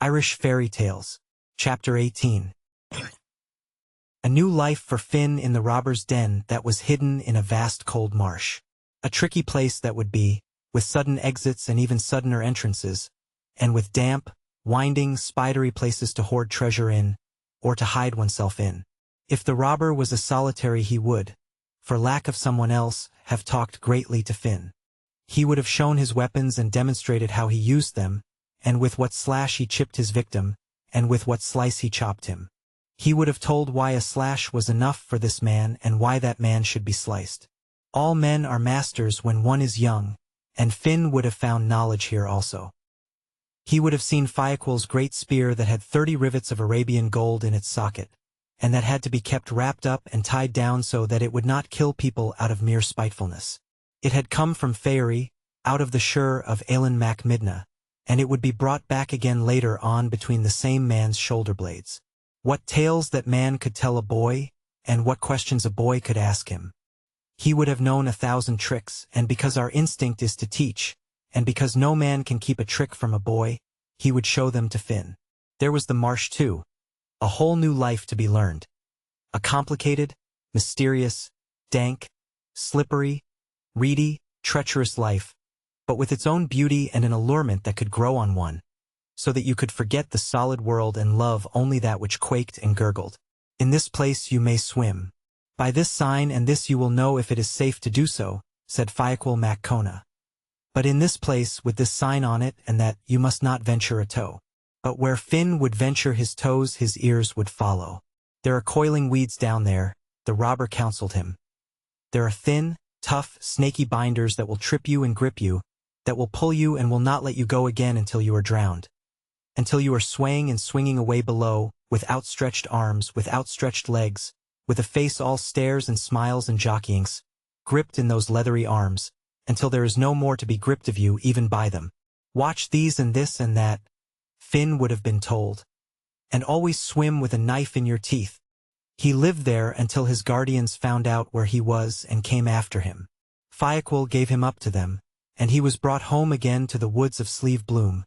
Irish Fairy Tales, Chapter 18. A new life for Finn in the robber's den that was hidden in a vast cold marsh. A tricky place that would be, with sudden exits and even suddener entrances, and with damp, winding, spidery places to hoard treasure in, or to hide oneself in. If the robber was a solitary, he would, for lack of someone else, have talked greatly to Finn. He would have shown his weapons and demonstrated how he used them, and with what slash he chipped his victim, and with what slice he chopped him. He would have told why a slash was enough for this man and why that man should be sliced. All men are masters when one is young, and Finn would have found knowledge here also. He would have seen Fiaquil's great spear that had 30 rivets of Arabian gold in its socket, and that had to be kept wrapped up and tied down so that it would not kill people out of mere spitefulness. It had come from Faerie, out of the Shire of Alan Mac Midna, and it would be brought back again later on between the same man's shoulder blades. What tales that man could tell a boy, and what questions a boy could ask him. He would have known 1,000 tricks, and because our instinct is to teach, and because no man can keep a trick from a boy, he would show them to Finn. There was the marsh too, a whole new life to be learned. A complicated, mysterious, dank, slippery, reedy, treacherous life, but with its own beauty and an allurement that could grow on one, so that you could forget the solid world and love only that which quaked and gurgled. In this place you may swim. By this sign and this you will know if it is safe to do so, said Fiaquil Mac Cona. But in this place with this sign on it and that you must not venture a toe. But where Finn would venture his toes his ears would follow. There are coiling weeds down there, the robber counseled him. There are thin, tough, snaky binders that will trip you and grip you, that will pull you and will not let you go again until you are drowned. Until you are swaying and swinging away below, with outstretched arms, with outstretched legs, with a face all stares and smiles and jockeyings, gripped in those leathery arms, until there is no more to be gripped of you even by them. Watch these and this and that, Finn would have been told. And always swim with a knife in your teeth. He lived there until his guardians found out where he was and came after him. Fiaquil gave him up to them, and he was brought home again to the woods of Sleeve Bloom.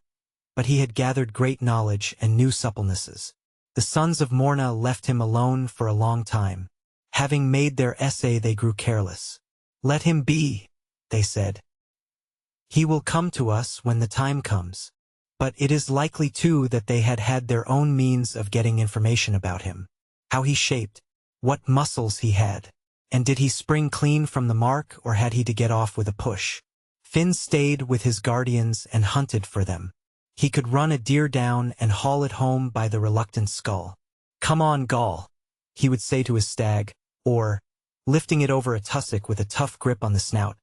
But he had gathered great knowledge and new supplenesses. The sons of Morna left him alone for a long time. Having made their essay they grew careless. Let him be, they said. He will come to us when the time comes. But it is likely too that they had had their own means of getting information about him. How he shaped, what muscles he had, and did he spring clean from the mark or had he to get off with a push? Finn stayed with his guardians and hunted for them. He could run a deer down and haul it home by the reluctant skull. Come on, Gaul, he would say to his stag, or, lifting it over a tussock with a tough grip on the snout.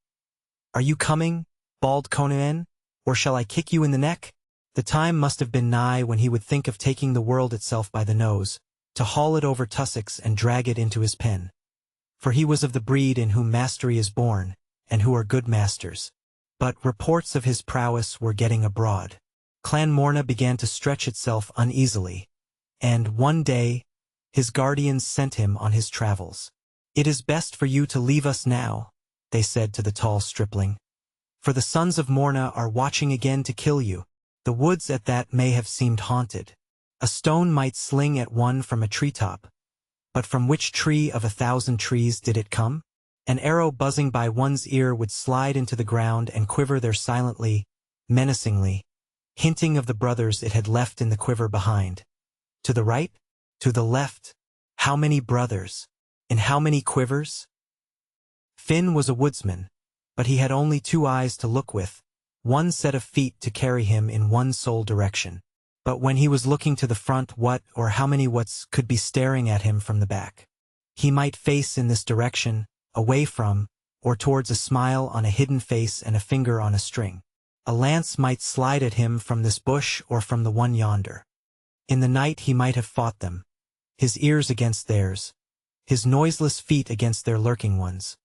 Are you coming, bald Conan, or shall I kick you in the neck? The time must have been nigh when he would think of taking the world itself by the nose, to haul it over tussocks and drag it into his pen. For he was of the breed in whom mastery is born, and who are good masters. But reports of his prowess were getting abroad. Clan Morna began to stretch itself uneasily, and, one day, his guardians sent him on his travels. It is best for you to leave us now, they said to the tall stripling. For the sons of Morna are watching again to kill you. The woods at that may have seemed haunted. A stone might sling at one from a treetop. But from which tree of 1,000 trees did it come? An arrow buzzing by one's ear would slide into the ground and quiver there silently, menacingly, hinting of the brothers it had left in the quiver behind. To the right? To the left? How many brothers? In how many quivers? Finn was a woodsman, but he had only 2 eyes to look with, 1 set of feet to carry him in one sole direction. But when he was looking to the front, what or how many whats could be staring at him from the back? He might face in this direction, away from, or towards a smile on a hidden face and a finger on a string. A lance might slide at him from this bush or from the one yonder. In the night he might have fought them, his ears against theirs, his noiseless feet against their lurking ones,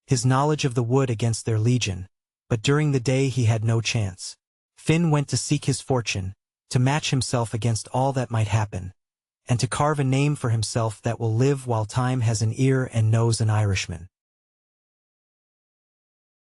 his knowledge of the wood against their legion, but during the day he had no chance. Finn went to seek his fortune, to match himself against all that might happen, and to carve a name for himself that will live while time has an ear and knows an Irishman.